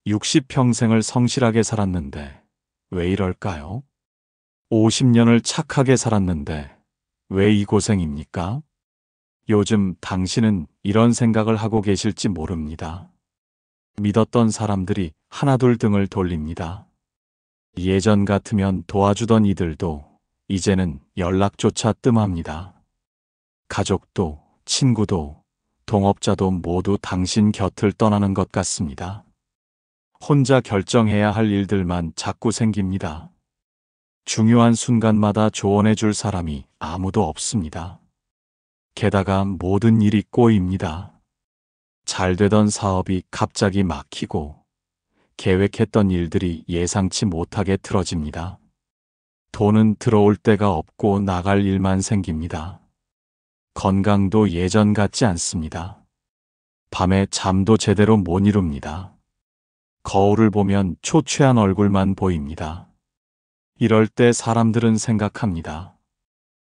60평생을 성실하게 살았는데 왜 이럴까요? 50년을 착하게 살았는데 왜 이 고생입니까? 요즘 당신은 이런 생각을 하고 계실지 모릅니다. 믿었던 사람들이 하나둘 등을 돌립니다. 예전 같으면 도와주던 이들도 이제는 연락조차 뜸합니다. 가족도, 친구도, 동업자도 모두 당신 곁을 떠나는 것 같습니다. 혼자 결정해야 할 일들만 자꾸 생깁니다. 중요한 순간마다 조언해 줄 사람이 아무도 없습니다. 게다가 모든 일이 꼬입니다. 잘 되던 사업이 갑자기 막히고 계획했던 일들이 예상치 못하게 틀어집니다. 돈은 들어올 데가 없고 나갈 일만 생깁니다. 건강도 예전 같지 않습니다. 밤에 잠도 제대로 못 이룹니다. 거울을 보면 초췌한 얼굴만 보입니다. 이럴 때 사람들은 생각합니다.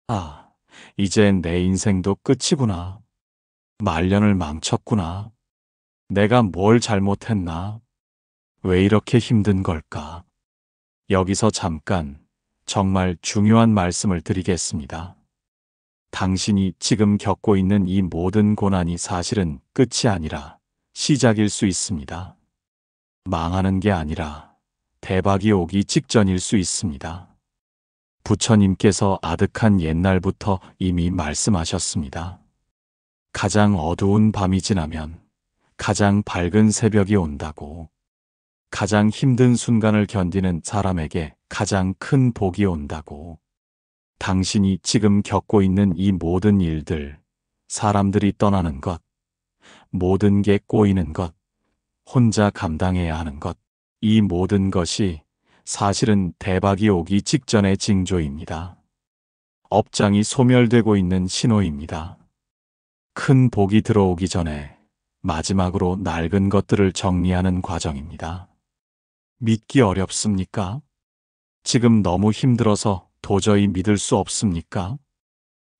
아, 이제 내 인생도 끝이구나. 말년을 망쳤구나. 내가 뭘 잘못했나? 왜 이렇게 힘든 걸까? 여기서 잠깐 정말 중요한 말씀을 드리겠습니다. 당신이 지금 겪고 있는 이 모든 고난이 사실은 끝이 아니라 시작일 수 있습니다. 망하는 게 아니라 대박이 오기 직전일 수 있습니다. 부처님께서 아득한 옛날부터 이미 말씀하셨습니다. 가장 어두운 밤이 지나면 가장 밝은 새벽이 온다고. 가장 힘든 순간을 견디는 사람에게 가장 큰 복이 온다고. 당신이 지금 겪고 있는 이 모든 일들, 사람들이 떠나는 것, 모든 게 꼬이는 것, 혼자 감당해야 하는 것, 이 모든 것이 사실은 대박이 오기 직전의 징조입니다. 업장이 소멸되고 있는 신호입니다. 큰 복이 들어오기 전에 마지막으로 낡은 것들을 정리하는 과정입니다. 믿기 어렵습니까? 지금 너무 힘들어서 도저히 믿을 수 없습니까?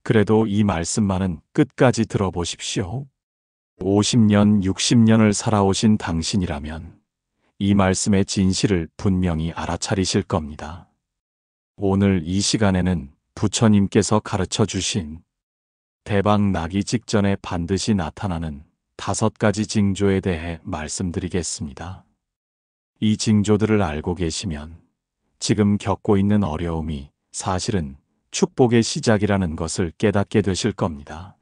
그래도 이 말씀만은 끝까지 들어보십시오. 50년, 60년을 살아오신 당신이라면 이 말씀의 진실을 분명히 알아차리실 겁니다. 오늘 이 시간에는 부처님께서 가르쳐 주신 대박 나기 직전에 반드시 나타나는 5가지 징조에 대해 말씀드리겠습니다. 이 징조들을 알고 계시면 지금 겪고 있는 어려움이 사실은 축복의 시작이라는 것을 깨닫게 되실 겁니다.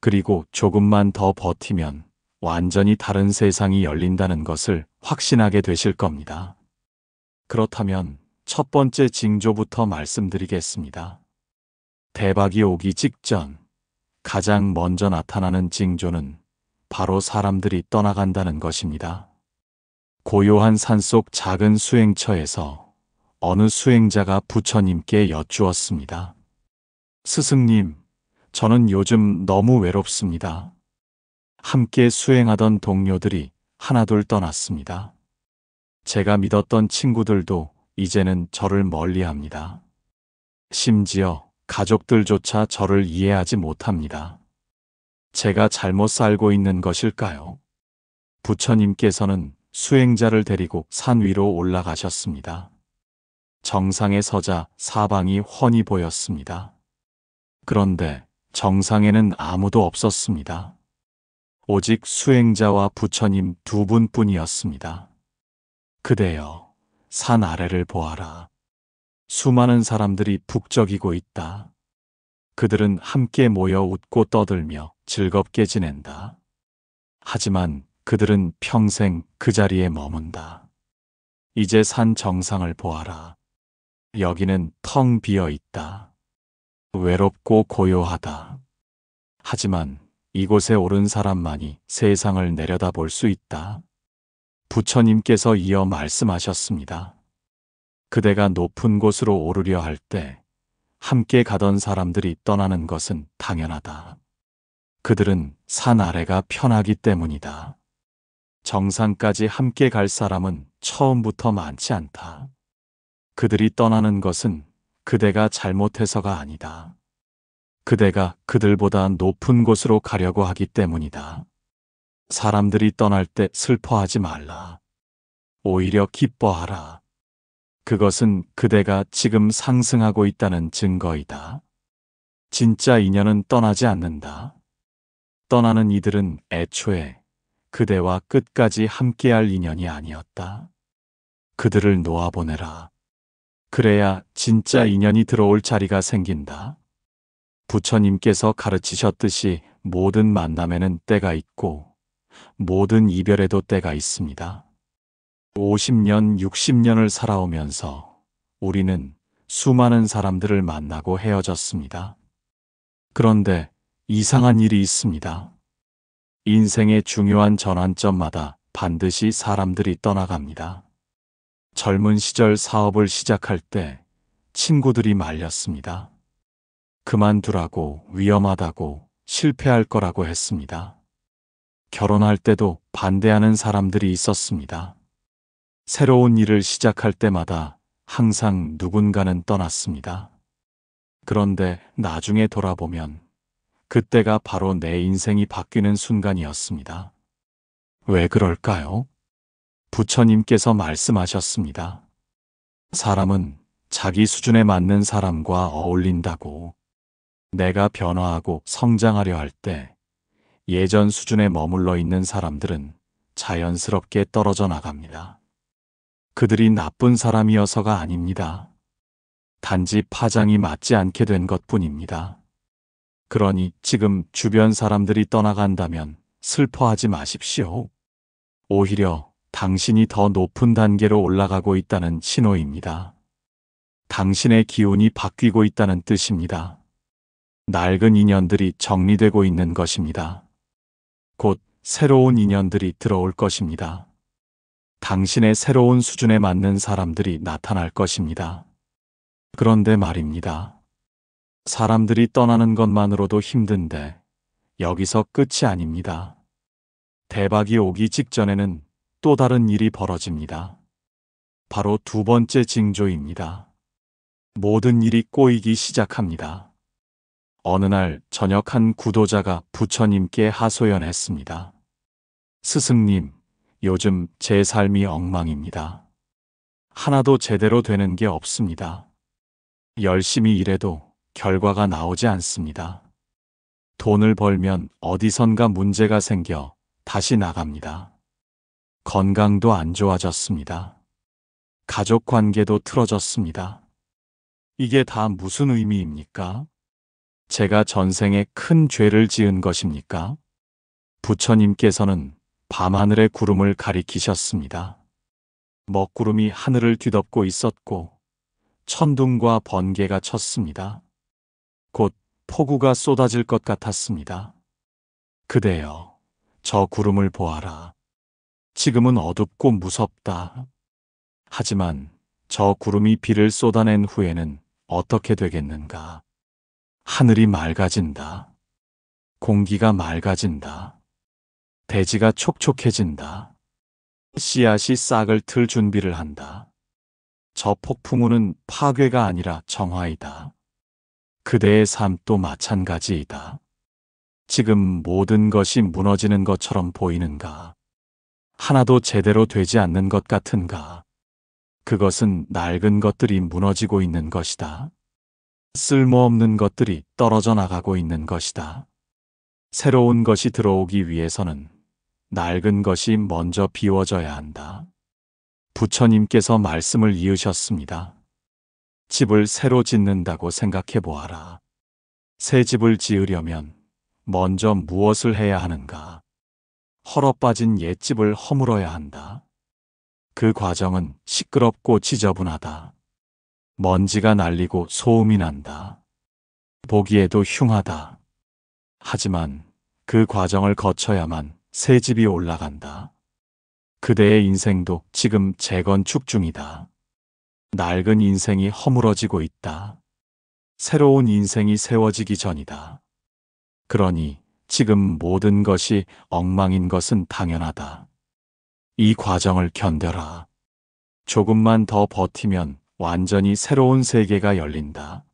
그리고 조금만 더 버티면 완전히 다른 세상이 열린다는 것을 확신하게 되실 겁니다. 그렇다면 첫 번째 징조부터 말씀드리겠습니다. 대박이 오기 직전 가장 먼저 나타나는 징조는 바로 사람들이 떠나간다는 것입니다. 고요한 산속 작은 수행처에서 어느 수행자가 부처님께 여쭈었습니다. 스승님, 저는 요즘 너무 외롭습니다. 함께 수행하던 동료들이 하나둘 떠났습니다. 제가 믿었던 친구들도 이제는 저를 멀리합니다. 심지어 가족들조차 저를 이해하지 못합니다. 제가 잘못 살고 있는 것일까요? 부처님께서는 수행자를 데리고 산 위로 올라가셨습니다. 정상에 서자 사방이 훤히 보였습니다. 그런데 정상에는 아무도 없었습니다. 오직 수행자와 부처님 두 분뿐이었습니다. 그대여, 산 아래를 보아라. 수많은 사람들이 북적이고 있다. 그들은 함께 모여 웃고 떠들며 즐겁게 지낸다. 하지만 그들은 평생 그 자리에 머문다. 이제 산 정상을 보아라. 여기는 텅 비어 있다. 외롭고 고요하다. 하지만 이곳에 오른 사람만이 세상을 내려다볼 수 있다. 부처님께서 이어 말씀하셨습니다. 그대가 높은 곳으로 오르려 할 때 함께 가던 사람들이 떠나는 것은 당연하다. 그들은 산 아래가 편하기 때문이다. 정상까지 함께 갈 사람은 처음부터 많지 않다. 그들이 떠나는 것은 그대가 잘못해서가 아니다. 그대가 그들보다 높은 곳으로 가려고 하기 때문이다. 사람들이 떠날 때 슬퍼하지 말라. 오히려 기뻐하라. 그것은 그대가 지금 상승하고 있다는 증거이다. 진짜 인연은 떠나지 않는다. 떠나는 이들은 애초에 그대와 끝까지 함께할 인연이 아니었다. 그들을 놓아보내라. 그래야 진짜 인연이 들어올 자리가 생긴다. 부처님께서 가르치셨듯이 모든 만남에는 때가 있고 모든 이별에도 때가 있습니다. 50년, 60년을 살아오면서 우리는 수많은 사람들을 만나고 헤어졌습니다. 그런데 이상한 일이 있습니다. 인생의 중요한 전환점마다 반드시 사람들이 떠나갑니다. 젊은 시절 사업을 시작할 때 친구들이 말렸습니다. 그만두라고, 위험하다고, 실패할 거라고 했습니다. 결혼할 때도 반대하는 사람들이 있었습니다. 새로운 일을 시작할 때마다 항상 누군가는 떠났습니다. 그런데 나중에 돌아보면 그때가 바로 내 인생이 바뀌는 순간이었습니다. 왜 그럴까요? 부처님께서 말씀하셨습니다. 사람은 자기 수준에 맞는 사람과 어울린다고. 내가 변화하고 성장하려 할 때 예전 수준에 머물러 있는 사람들은 자연스럽게 떨어져 나갑니다. 그들이 나쁜 사람이어서가 아닙니다. 단지 파장이 맞지 않게 된 것뿐입니다. 그러니 지금 주변 사람들이 떠나간다면 슬퍼하지 마십시오. 오히려 당신이 더 높은 단계로 올라가고 있다는 신호입니다. 당신의 기운이 바뀌고 있다는 뜻입니다. 낡은 인연들이 정리되고 있는 것입니다. 곧 새로운 인연들이 들어올 것입니다. 당신의 새로운 수준에 맞는 사람들이 나타날 것입니다. 그런데 말입니다. 사람들이 떠나는 것만으로도 힘든데 여기서 끝이 아닙니다. 대박이 오기 직전에는 또 다른 일이 벌어집니다. 바로 두 번째 징조입니다. 모든 일이 꼬이기 시작합니다. 어느 날 저녁 한 구도자가 부처님께 하소연했습니다. 스승님, 요즘 제 삶이 엉망입니다. 하나도 제대로 되는 게 없습니다. 열심히 일해도 결과가 나오지 않습니다. 돈을 벌면 어디선가 문제가 생겨 다시 나갑니다. 건강도 안 좋아졌습니다. 가족 관계도 틀어졌습니다. 이게 다 무슨 의미입니까? 제가 전생에 큰 죄를 지은 것입니까? 부처님께서는 밤하늘의 구름을 가리키셨습니다. 먹구름이 하늘을 뒤덮고 있었고 천둥과 번개가 쳤습니다. 곧 폭우가 쏟아질 것 같았습니다. 그대여, 저 구름을 보아라. 지금은 어둡고 무섭다. 하지만 저 구름이 비를 쏟아낸 후에는 어떻게 되겠는가? 하늘이 맑아진다. 공기가 맑아진다. 대지가 촉촉해진다. 씨앗이 싹을 틀 준비를 한다. 저 폭풍우는 파괴가 아니라 정화이다. 그대의 삶도 마찬가지이다. 지금 모든 것이 무너지는 것처럼 보이는가? 하나도 제대로 되지 않는 것 같은가? 그것은 낡은 것들이 무너지고 있는 것이다. 쓸모없는 것들이 떨어져 나가고 있는 것이다. 새로운 것이 들어오기 위해서는 낡은 것이 먼저 비워져야 한다. 부처님께서 말씀을 이으셨습니다. 집을 새로 짓는다고 생각해 보아라. 새 집을 지으려면 먼저 무엇을 해야 하는가? 헐어빠진 옛집을 허물어야 한다. 그 과정은 시끄럽고 지저분하다. 먼지가 날리고 소음이 난다. 보기에도 흉하다. 하지만 그 과정을 거쳐야만 새 집이 올라간다. 그대의 인생도 지금 재건축 중이다. 낡은 인생이 허물어지고 있다. 새로운 인생이 세워지기 전이다. 그러니 지금 모든 것이 엉망인 것은 당연하다. 이 과정을 견뎌라. 조금만 더 버티면 완전히 새로운 세계가 열린다.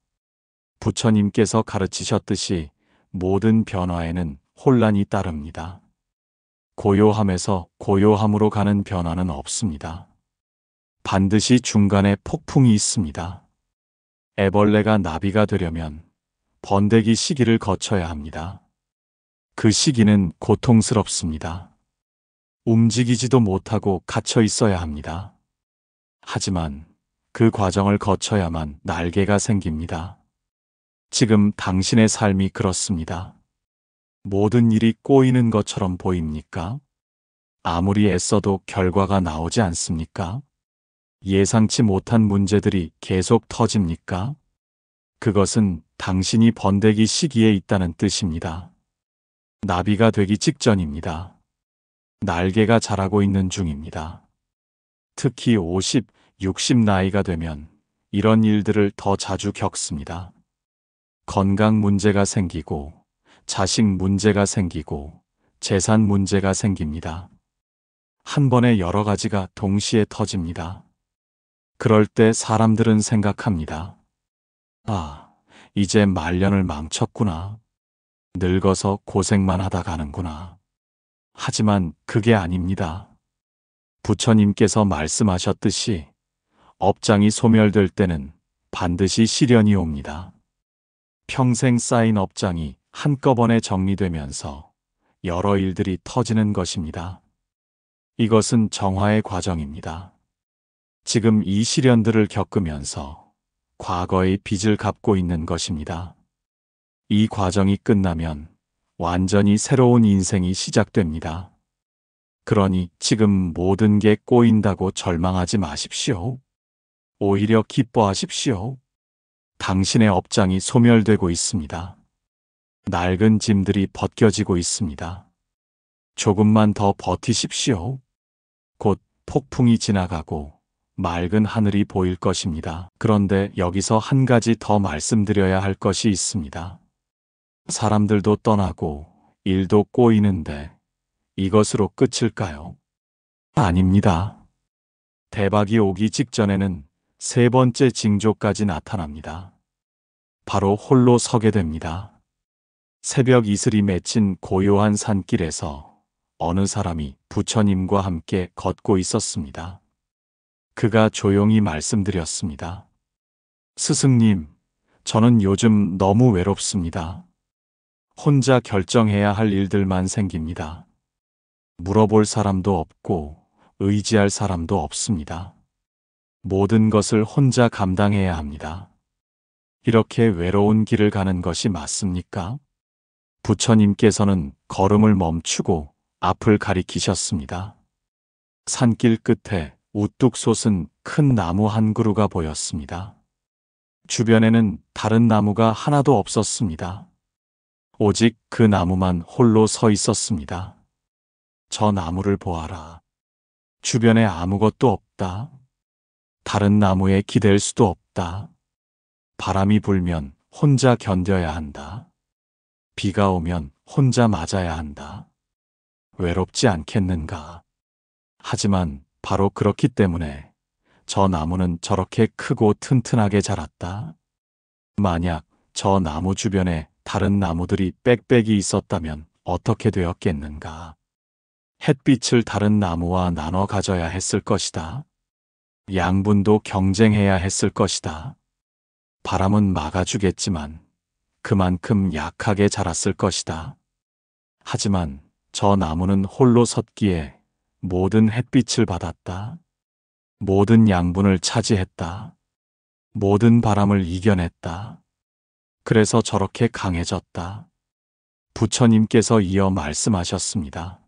부처님께서 가르치셨듯이 모든 변화에는 혼란이 따릅니다. 고요함에서 고요함으로 가는 변화는 없습니다. 반드시 중간에 폭풍이 있습니다. 애벌레가 나비가 되려면 번데기 시기를 거쳐야 합니다. 그 시기는 고통스럽습니다. 움직이지도 못하고 갇혀 있어야 합니다. 하지만 그 과정을 거쳐야만 날개가 생깁니다. 지금 당신의 삶이 그렇습니다. 모든 일이 꼬이는 것처럼 보입니까? 아무리 애써도 결과가 나오지 않습니까? 예상치 못한 문제들이 계속 터집니까? 그것은 당신이 번데기 시기에 있다는 뜻입니다. 나비가 되기 직전입니다. 날개가 자라고 있는 중입니다. 특히 50, 60 나이가 되면 이런 일들을 더 자주 겪습니다. 건강 문제가 생기고, 자식 문제가 생기고, 재산 문제가 생깁니다. 한 번에 여러 가지가 동시에 터집니다. 그럴 때 사람들은 생각합니다. 아, 이제 말년을 망쳤구나. 늙어서 고생만 하다 가는구나. 하지만 그게 아닙니다. 부처님께서 말씀하셨듯이 업장이 소멸될 때는 반드시 시련이 옵니다. 평생 쌓인 업장이 한꺼번에 정리되면서 여러 일들이 터지는 것입니다. 이것은 정화의 과정입니다. 지금 이 시련들을 겪으면서 과거의 빚을 갚고 있는 것입니다. 이 과정이 끝나면 완전히 새로운 인생이 시작됩니다. 그러니 지금 모든 게 꼬인다고 절망하지 마십시오. 오히려 기뻐하십시오. 당신의 업장이 소멸되고 있습니다. 낡은 짐들이 벗겨지고 있습니다. 조금만 더 버티십시오. 곧 폭풍이 지나가고 맑은 하늘이 보일 것입니다. 그런데 여기서 한 가지 더 말씀드려야 할 것이 있습니다. 사람들도 떠나고 일도 꼬이는데 이것으로 끝일까요? 아닙니다. 대박이 오기 직전에는 세 번째 징조까지 나타납니다. 바로 홀로 서게 됩니다. 새벽 이슬이 맺힌 고요한 산길에서 어느 사람이 부처님과 함께 걷고 있었습니다. 그가 조용히 말씀드렸습니다. 스승님, 저는 요즘 너무 외롭습니다. 혼자 결정해야 할 일들만 생깁니다. 물어볼 사람도 없고 의지할 사람도 없습니다. 모든 것을 혼자 감당해야 합니다. 이렇게 외로운 길을 가는 것이 맞습니까? 부처님께서는 걸음을 멈추고 앞을 가리키셨습니다. 산길 끝에 우뚝 솟은 큰 나무 한 그루가 보였습니다. 주변에는 다른 나무가 하나도 없었습니다. 오직 그 나무만 홀로 서 있었습니다. 저 나무를 보아라. 주변에 아무것도 없다. 다른 나무에 기댈 수도 없다. 바람이 불면 혼자 견뎌야 한다. 비가 오면 혼자 맞아야 한다. 외롭지 않겠는가? 하지만 바로 그렇기 때문에 저 나무는 저렇게 크고 튼튼하게 자랐다. 만약 저 나무 주변에 다른 나무들이 빽빽이 있었다면 어떻게 되었겠는가? 햇빛을 다른 나무와 나눠 가져야 했을 것이다. 양분도 경쟁해야 했을 것이다. 바람은 막아주겠지만 그만큼 약하게 자랐을 것이다. 하지만 저 나무는 홀로 섰기에 모든 햇빛을 받았다. 모든 양분을 차지했다. 모든 바람을 이겨냈다. 그래서 저렇게 강해졌다. 부처님께서 이어 말씀하셨습니다.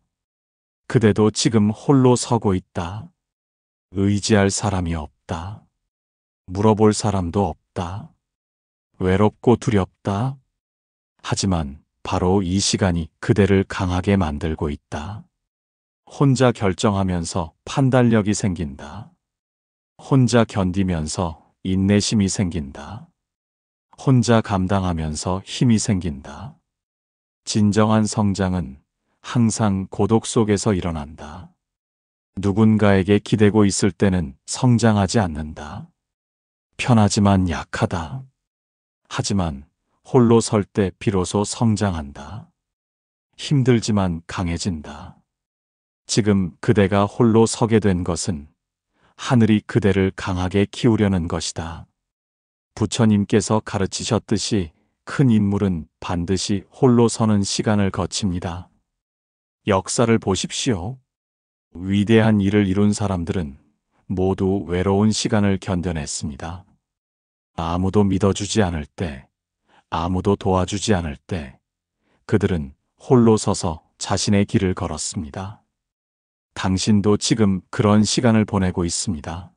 그대도 지금 홀로 서고 있다. 의지할 사람이 없다. 물어볼 사람도 없다. 외롭고 두렵다. 하지만 바로 이 시간이 그대를 강하게 만들고 있다. 혼자 결정하면서 판단력이 생긴다. 혼자 견디면서 인내심이 생긴다. 혼자 감당하면서 힘이 생긴다. 진정한 성장은 항상 고독 속에서 일어난다. 누군가에게 기대고 있을 때는 성장하지 않는다. 편하지만 약하다. 하지만 홀로 설 때 비로소 성장한다. 힘들지만 강해진다. 지금 그대가 홀로 서게 된 것은 하늘이 그대를 강하게 키우려는 것이다. 부처님께서 가르치셨듯이 큰 인물은 반드시 홀로 서는 시간을 거칩니다. 역사를 보십시오. 위대한 일을 이룬 사람들은 모두 외로운 시간을 견뎌냈습니다. 아무도 믿어주지 않을 때, 아무도 도와주지 않을 때, 그들은 홀로 서서 자신의 길을 걸었습니다. 당신도 지금 그런 시간을 보내고 있습니다.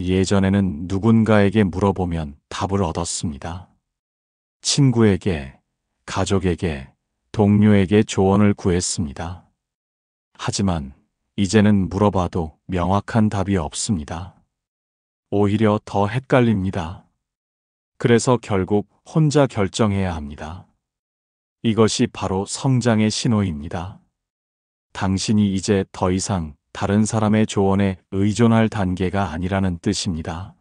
예전에는 누군가에게 물어보면 답을 얻었습니다. 친구에게, 가족에게, 동료에게 조언을 구했습니다. 하지만 이제는 물어봐도 명확한 답이 없습니다. 오히려 더 헷갈립니다. 그래서 결국 혼자 결정해야 합니다. 이것이 바로 성장의 신호입니다. 당신이 이제 더 이상 다른 사람의 조언에 의존할 단계가 아니라는 뜻입니다.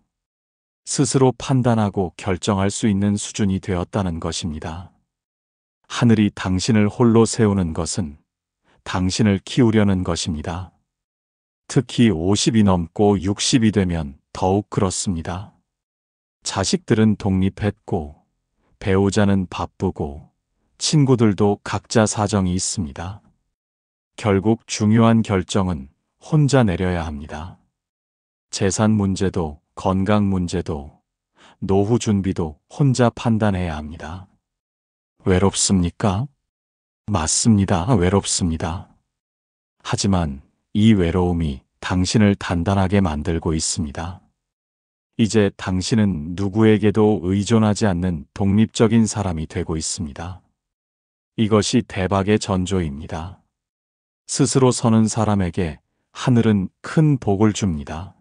스스로 판단하고 결정할 수 있는 수준이 되었다는 것입니다. 하늘이 당신을 홀로 세우는 것은 당신을 키우려는 것입니다. 특히 50이 넘고 60이 되면 더욱 그렇습니다. 자식들은 독립했고, 배우자는 바쁘고, 친구들도 각자 사정이 있습니다. 결국 중요한 결정은 혼자 내려야 합니다. 재산 문제도, 건강 문제도, 노후 준비도 혼자 판단해야 합니다. 외롭습니까? 맞습니다. 외롭습니다. 하지만 이 외로움이 당신을 단단하게 만들고 있습니다. 이제 당신은 누구에게도 의존하지 않는 독립적인 사람이 되고 있습니다. 이것이 대박의 전조입니다. 스스로 서는 사람에게 하늘은 큰 복을 줍니다.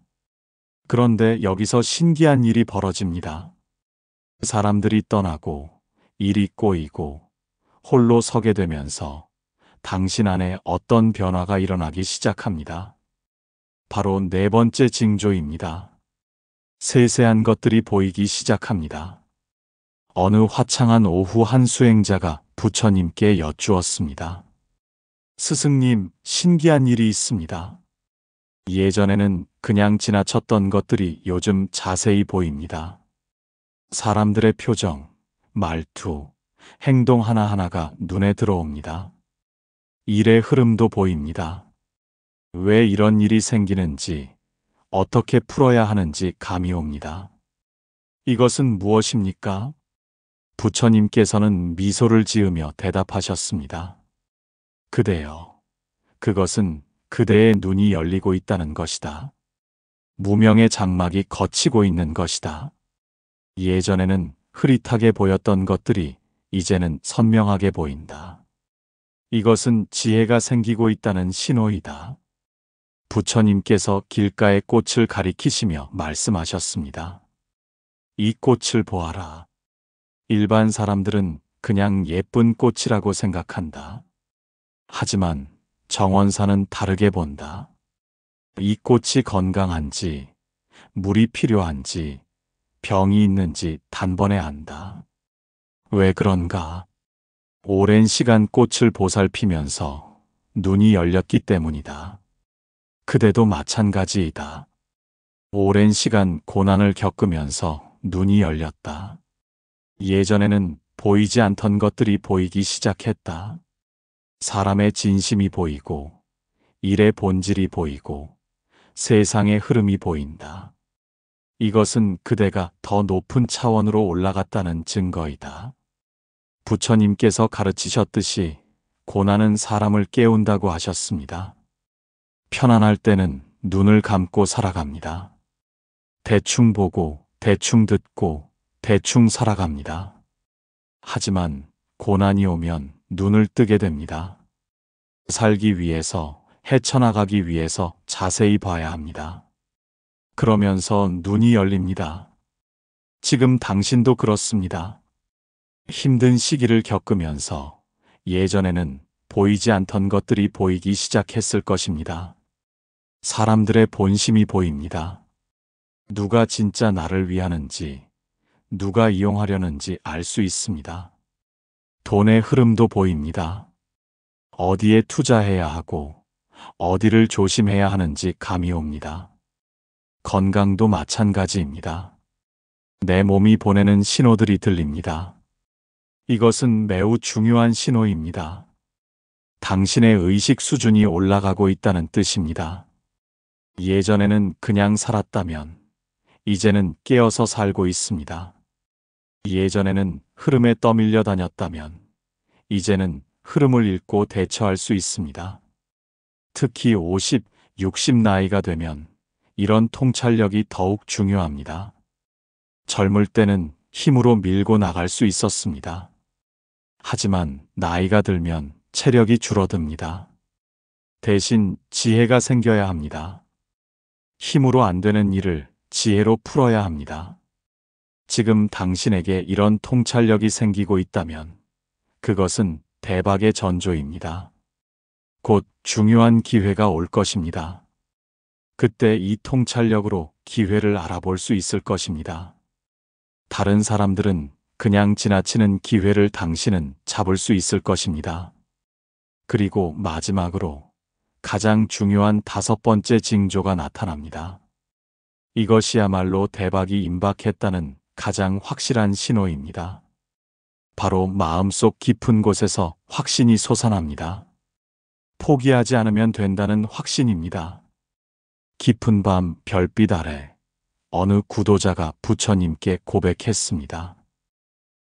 그런데 여기서 신기한 일이 벌어집니다. 사람들이 떠나고 일이 꼬이고 홀로 서게 되면서 당신 안에 어떤 변화가 일어나기 시작합니다. 바로 네 번째 징조입니다. 세세한 것들이 보이기 시작합니다. 어느 화창한 오후 한 수행자가 부처님께 여쭈었습니다. 스승님, 신기한 일이 있습니다. 예전에는 그냥 지나쳤던 것들이 요즘 자세히 보입니다. 사람들의 표정, 말투, 행동 하나하나가 눈에 들어옵니다. 일의 흐름도 보입니다. 왜 이런 일이 생기는지, 어떻게 풀어야 하는지 감이 옵니다. 이것은 무엇입니까? 부처님께서는 미소를 지으며 대답하셨습니다. 그대여, 그것은 그대의 눈이 열리고 있다는 것이다. 무명의 장막이 걷히고 있는 것이다. 예전에는 흐릿하게 보였던 것들이 이제는 선명하게 보인다. 이것은 지혜가 생기고 있다는 신호이다. 부처님께서 길가의 꽃을 가리키시며 말씀하셨습니다. 이 꽃을 보아라. 일반 사람들은 그냥 예쁜 꽃이라고 생각한다. 하지만 정원사는 다르게 본다. 이 꽃이 건강한지, 물이 필요한지, 병이 있는지 단번에 안다. 왜 그런가? 오랜 시간 꽃을 보살피면서 눈이 열렸기 때문이다. 그대도 마찬가지이다. 오랜 시간 고난을 겪으면서 눈이 열렸다. 예전에는 보이지 않던 것들이 보이기 시작했다. 사람의 진심이 보이고, 일의 본질이 보이고, 세상의 흐름이 보인다. 이것은 그대가 더 높은 차원으로 올라갔다는 증거이다. 부처님께서 가르치셨듯이 고난은 사람을 깨운다고 하셨습니다. 편안할 때는 눈을 감고 살아갑니다. 대충 보고, 대충 듣고, 대충 살아갑니다. 하지만 고난이 오면 눈을 뜨게 됩니다. 살기 위해서, 헤쳐나가기 위해서 자세히 봐야 합니다. 그러면서 눈이 열립니다. 지금 당신도 그렇습니다. 힘든 시기를 겪으면서 예전에는 보이지 않던 것들이 보이기 시작했을 것입니다. 사람들의 본심이 보입니다. 누가 진짜 나를 위하는지, 누가 이용하려는지 알 수 있습니다. 돈의 흐름도 보입니다. 어디에 투자해야 하고, 어디를 조심해야 하는지 감이 옵니다. 건강도 마찬가지입니다. 내 몸이 보내는 신호들이 들립니다. 이것은 매우 중요한 신호입니다. 당신의 의식 수준이 올라가고 있다는 뜻입니다. 예전에는 그냥 살았다면, 이제는 깨어서 살고 있습니다. 예전에는 흐름에 떠밀려 다녔다면, 이제는 흐름을 읽고 대처할 수 있습니다. 특히 50, 60 나이가 되면 이런 통찰력이 더욱 중요합니다. 젊을 때는 힘으로 밀고 나갈 수 있었습니다. 하지만 나이가 들면 체력이 줄어듭니다. 대신 지혜가 생겨야 합니다. 힘으로 안 되는 일을 지혜로 풀어야 합니다. 지금 당신에게 이런 통찰력이 생기고 있다면 그것은 대박의 전조입니다. 곧 중요한 기회가 올 것입니다. 그때 이 통찰력으로 기회를 알아볼 수 있을 것입니다. 다른 사람들은 그냥 지나치는 기회를 당신은 잡을 수 있을 것입니다. 그리고 마지막으로 가장 중요한 5번째 징조가 나타납니다. 이것이야말로 대박이 임박했다는 가장 확실한 신호입니다. 바로 마음속 깊은 곳에서 확신이 솟아납니다. 포기하지 않으면 된다는 확신입니다. 깊은 밤 별빛 아래 어느 구도자가 부처님께 고백했습니다.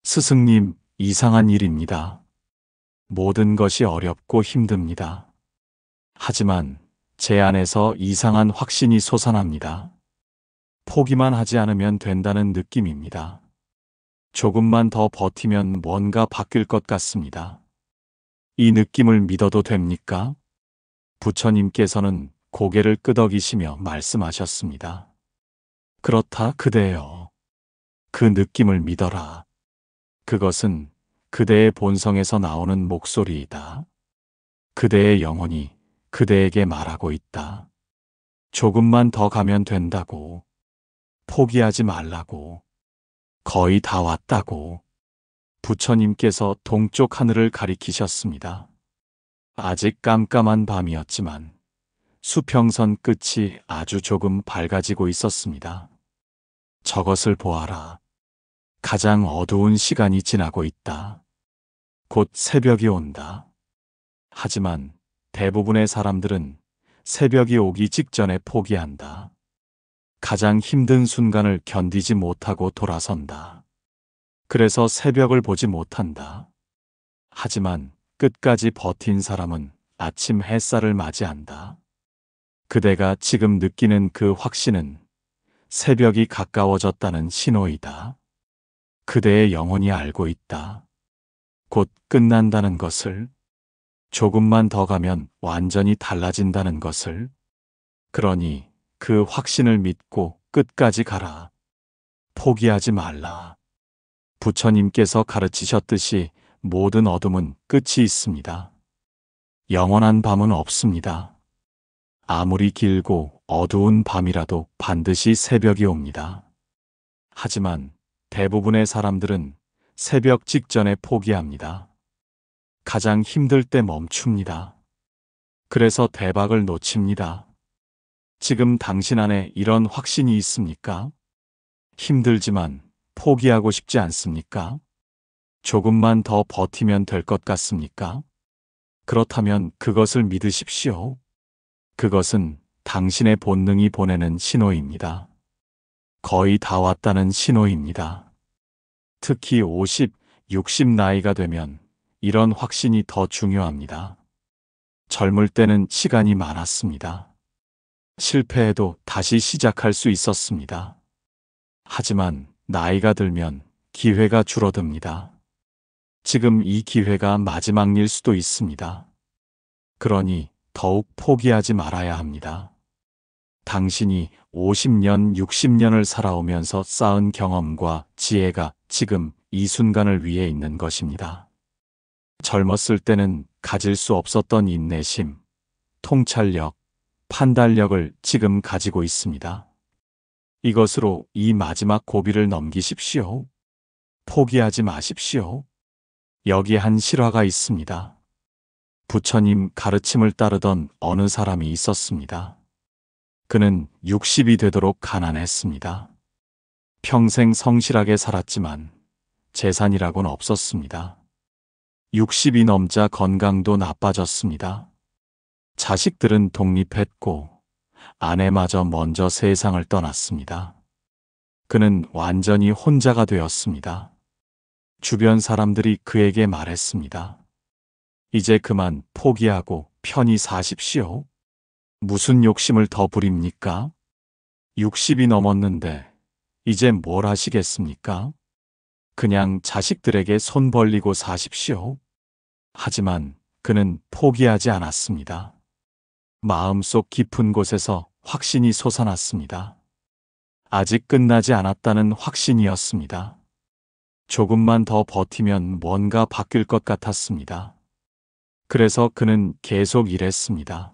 스승님, 이상한 일입니다. 모든 것이 어렵고 힘듭니다. 하지만 제 안에서 이상한 확신이 솟아납니다. 포기만 하지 않으면 된다는 느낌입니다. 조금만 더 버티면 뭔가 바뀔 것 같습니다. 이 느낌을 믿어도 됩니까? 부처님께서는 고개를 끄덕이시며 말씀하셨습니다. 그렇다 그대여. 그 느낌을 믿어라. 그것은 그대의 본성에서 나오는 목소리이다. 그대의 영혼이 그대에게 말하고 있다. 조금만 더 가면 된다고. 포기하지 말라고. 거의 다 왔다고. 부처님께서 동쪽 하늘을 가리키셨습니다. 아직 깜깜한 밤이었지만 수평선 끝이 아주 조금 밝아지고 있었습니다. 저것을 보아라. 가장 어두운 시간이 지나고 있다. 곧 새벽이 온다. 하지만 대부분의 사람들은 새벽이 오기 직전에 포기한다. 가장 힘든 순간을 견디지 못하고 돌아선다. 그래서 새벽을 보지 못한다. 하지만 끝까지 버틴 사람은 아침 햇살을 맞이한다. 그대가 지금 느끼는 그 확신은 새벽이 가까워졌다는 신호이다. 그대의 영혼이 알고 있다. 곧 끝난다는 것을, 조금만 더 가면 완전히 달라진다는 것을. 그러니 그 확신을 믿고 끝까지 가라. 포기하지 말라. 부처님께서 가르치셨듯이 모든 어둠은 끝이 있습니다. 영원한 밤은 없습니다. 아무리 길고 어두운 밤이라도 반드시 새벽이 옵니다. 하지만 대부분의 사람들은 새벽 직전에 포기합니다. 가장 힘들 때 멈춥니다. 그래서 대박을 놓칩니다. 지금 당신 안에 이런 확신이 있습니까? 힘들지만 포기하고 싶지 않습니까? 조금만 더 버티면 될 것 같습니까? 그렇다면 그것을 믿으십시오. 그것은 당신의 본능이 보내는 신호입니다. 거의 다 왔다는 신호입니다. 특히 50, 60 나이가 되면 이런 확신이 더 중요합니다. 젊을 때는 시간이 많았습니다. 실패해도 다시 시작할 수 있었습니다. 하지만 나이가 들면 기회가 줄어듭니다. 지금 이 기회가 마지막일 수도 있습니다. 그러니 더욱 포기하지 말아야 합니다. 당신이 50년, 60년을 살아오면서 쌓은 경험과 지혜가 지금 이 순간을 위해 있는 것입니다. 젊었을 때는 가질 수 없었던 인내심, 통찰력, 판단력을 지금 가지고 있습니다. 이것으로 이 마지막 고비를 넘기십시오. 포기하지 마십시오. 여기 한 실화가 있습니다. 부처님 가르침을 따르던 어느 사람이 있었습니다. 그는 60이 되도록 가난했습니다. 평생 성실하게 살았지만 재산이라고는 없었습니다. 60이 넘자 건강도 나빠졌습니다. 자식들은 독립했고 아내마저 먼저 세상을 떠났습니다. 그는 완전히 혼자가 되었습니다. 주변 사람들이 그에게 말했습니다. 이제 그만 포기하고 편히 사십시오. 무슨 욕심을 더 부립니까? 60이 넘었는데 이제 뭘 하시겠습니까? 그냥 자식들에게 손 벌리고 사십시오. 하지만 그는 포기하지 않았습니다. 마음속 깊은 곳에서 확신이 솟아났습니다. 아직 끝나지 않았다는 확신이었습니다. 조금만 더 버티면 뭔가 바뀔 것 같았습니다. 그래서 그는 계속 일했습니다.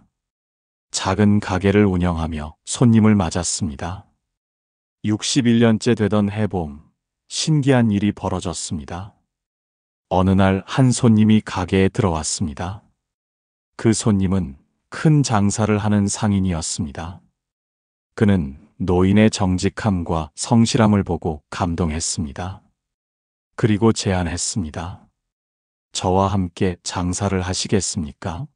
작은 가게를 운영하며 손님을 맞았습니다. 61년째 되던 해봄, 신기한 일이 벌어졌습니다. 어느 날 한 손님이 가게에 들어왔습니다. 그 손님은 큰 장사를 하는 상인이었습니다. 그는 노인의 정직함과 성실함을 보고 감동했습니다. 그리고 제안했습니다. 저와 함께 장사를 하시겠습니까?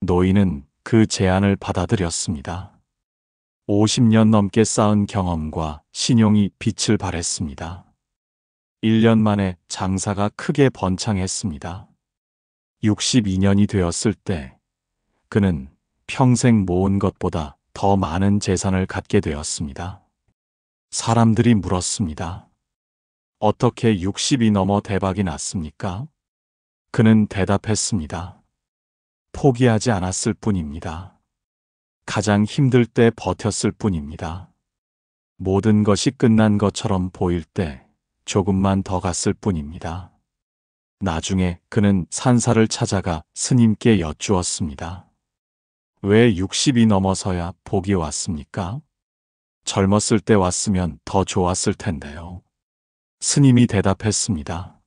노인은 그 제안을 받아들였습니다. 50년 넘게 쌓은 경험과 신용이 빛을 발했습니다. 1년 만에 장사가 크게 번창했습니다. 62년이 되었을 때 그는 평생 모은 것보다 더 많은 재산을 갖게 되었습니다. 사람들이 물었습니다. 어떻게 60이 넘어 대박이 났습니까? 그는 대답했습니다. 포기하지 않았을 뿐입니다. 가장 힘들 때 버텼을 뿐입니다. 모든 것이 끝난 것처럼 보일 때 조금만 더 갔을 뿐입니다. 나중에 그는 산사를 찾아가 스님께 여쭈었습니다. 왜 60이 넘어서야 복이 왔습니까? 젊었을 때 왔으면 더 좋았을 텐데요. 스님이 대답했습니다.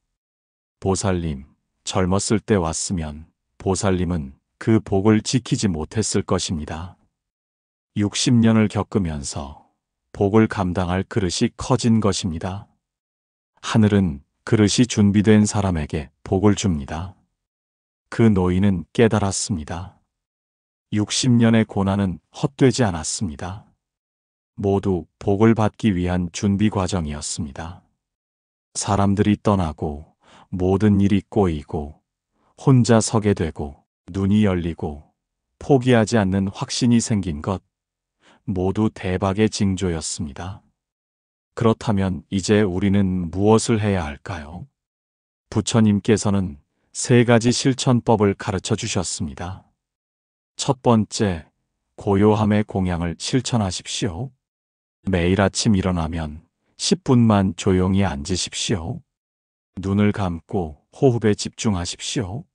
보살님, 젊었을 때 왔으면 보살님은 그 복을 지키지 못했을 것입니다. 60년을 겪으면서 복을 감당할 그릇이 커진 것입니다. 하늘은 그릇이 준비된 사람에게 복을 줍니다. 그 노인은 깨달았습니다. 60년의 고난은 헛되지 않았습니다. 모두 복을 받기 위한 준비 과정이었습니다. 사람들이 떠나고 모든 일이 꼬이고 혼자 서게 되고 눈이 열리고 포기하지 않는 확신이 생긴 것 모두 대박의 징조였습니다. 그렇다면 이제 우리는 무엇을 해야 할까요? 부처님께서는 3가지 실천법을 가르쳐 주셨습니다. 첫 번째, 고요함의 공양을 실천하십시오. 매일 아침 일어나면 10분만 조용히 앉으십시오. 눈을 감고 호흡에 집중하십시오.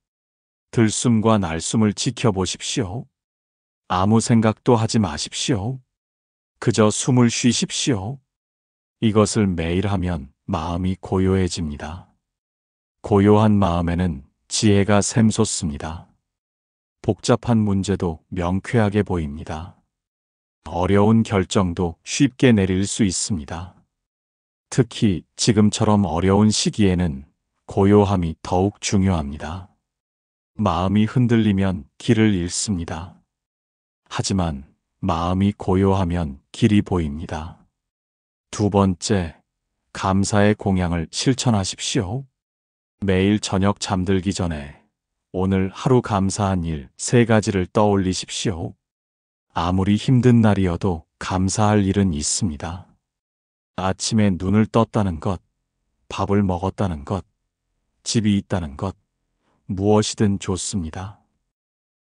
들숨과 날숨을 지켜보십시오. 아무 생각도 하지 마십시오. 그저 숨을 쉬십시오. 이것을 매일 하면 마음이 고요해집니다. 고요한 마음에는 지혜가 샘솟습니다. 복잡한 문제도 명쾌하게 보입니다. 어려운 결정도 쉽게 내릴 수 있습니다. 특히 지금처럼 어려운 시기에는 고요함이 더욱 중요합니다. 마음이 흔들리면 길을 잃습니다. 하지만 마음이 고요하면 길이 보입니다. 두 번째, 감사의 공양을 실천하십시오. 매일 저녁 잠들기 전에 오늘 하루 감사한 일 3가지를 떠올리십시오. 아무리 힘든 날이어도 감사할 일은 있습니다. 아침에 눈을 떴다는 것, 밥을 먹었다는 것, 집이 있다는 것, 무엇이든 좋습니다.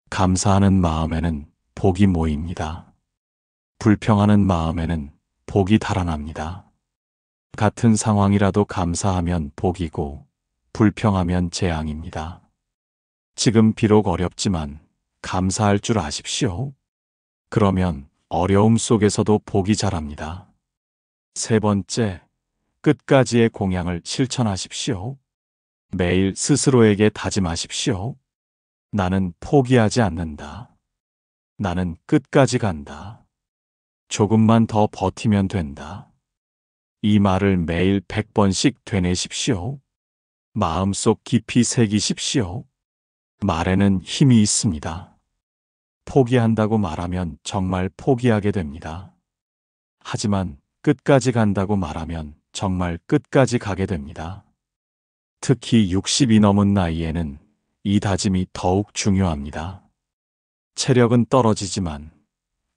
감사하는 마음에는 복이 모입니다. 불평하는 마음에는 복이 달아납니다. 같은 상황이라도 감사하면 복이고 불평하면 재앙입니다. 지금 비록 어렵지만 감사할 줄 아십시오. 그러면 어려움 속에서도 복이 자랍니다. 세 번째, 끝까지의 공양을 실천하십시오. 매일 스스로에게 다짐하십시오. 나는 포기하지 않는다. 나는 끝까지 간다. 조금만 더 버티면 된다. 이 말을 매일 100번씩 되뇌십시오. 마음속 깊이 새기십시오. 말에는 힘이 있습니다. 포기한다고 말하면 정말 포기하게 됩니다. 하지만 끝까지 간다고 말하면 정말 끝까지 가게 됩니다. 특히 60이 넘은 나이에는 이 다짐이 더욱 중요합니다. 체력은 떨어지지만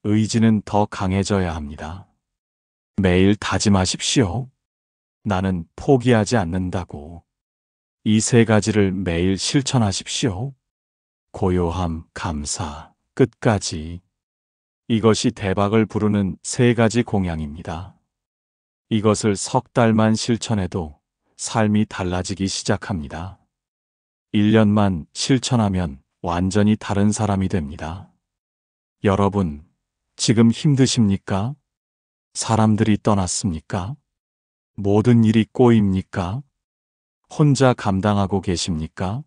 의지는 더 강해져야 합니다. 매일 다짐하십시오. 나는 포기하지 않는다고. 이 세 가지를 매일 실천하십시오. 고요함, 감사, 끝까지. 이것이 대박을 부르는 세 가지 공약입니다. 이것을 석 달만 실천해도 삶이 달라지기 시작합니다. 1년만 실천하면 완전히 다른 사람이 됩니다. 여러분, 지금 힘드십니까? 사람들이 떠났습니까? 모든 일이 꼬입니까? 혼자 감당하고 계십니까?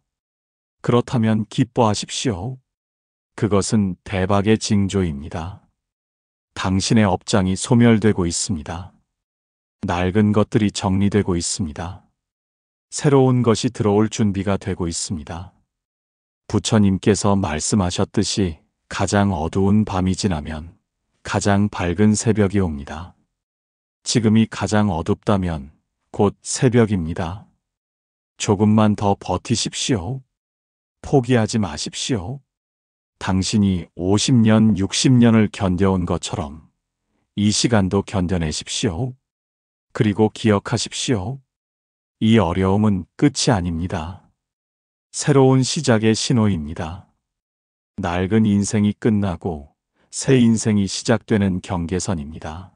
그렇다면 기뻐하십시오. 그것은 대박의 징조입니다. 당신의 업장이 소멸되고 있습니다. 낡은 것들이 정리되고 있습니다. 새로운 것이 들어올 준비가 되고 있습니다. 부처님께서 말씀하셨듯이 가장 어두운 밤이 지나면 가장 밝은 새벽이 옵니다. 지금이 가장 어둡다면 곧 새벽입니다. 조금만 더 버티십시오. 포기하지 마십시오. 당신이 50년, 60년을 견뎌온 것처럼 이 시간도 견뎌내십시오. 그리고 기억하십시오. 이 어려움은 끝이 아닙니다. 새로운 시작의 신호입니다. 낡은 인생이 끝나고 새 인생이 시작되는 경계선입니다.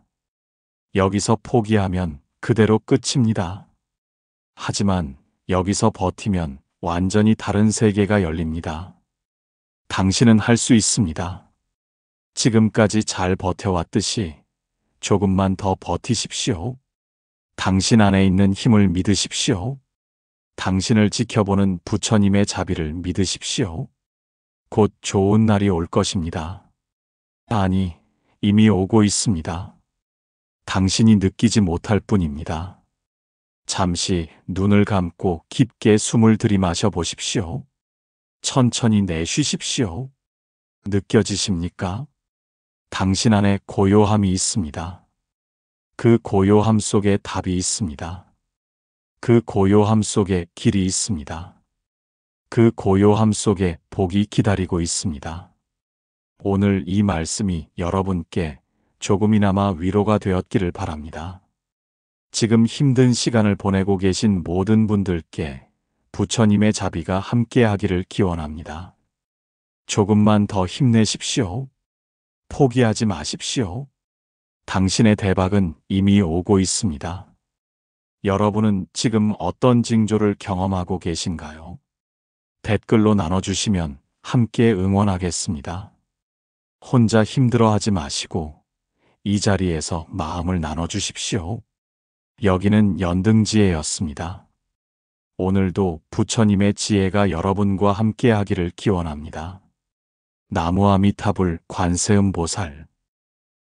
여기서 포기하면 그대로 끝입니다. 하지만 여기서 버티면 완전히 다른 세계가 열립니다. 당신은 할 수 있습니다. 지금까지 잘 버텨왔듯이 조금만 더 버티십시오. 당신 안에 있는 힘을 믿으십시오. 당신을 지켜보는 부처님의 자비를 믿으십시오. 곧 좋은 날이 올 것입니다. 아니, 이미 오고 있습니다. 당신이 느끼지 못할 뿐입니다. 잠시 눈을 감고 깊게 숨을 들이마셔 보십시오. 천천히 내쉬십시오. 느껴지십니까? 당신 안에 고요함이 있습니다. 그 고요함 속에 답이 있습니다. 그 고요함 속에 길이 있습니다. 그 고요함 속에 복이 기다리고 있습니다. 오늘 이 말씀이 여러분께 조금이나마 위로가 되었기를 바랍니다. 지금 힘든 시간을 보내고 계신 모든 분들께 부처님의 자비가 함께하기를 기원합니다. 조금만 더 힘내십시오. 포기하지 마십시오. 당신의 대박은 이미 오고 있습니다. 여러분은 지금 어떤 징조를 경험하고 계신가요? 댓글로 나눠주시면 함께 응원하겠습니다. 혼자 힘들어하지 마시고 이 자리에서 마음을 나눠주십시오. 여기는 연등지혜였습니다. 오늘도 부처님의 지혜가 여러분과 함께하기를 기원합니다. 나무아미타불 관세음보살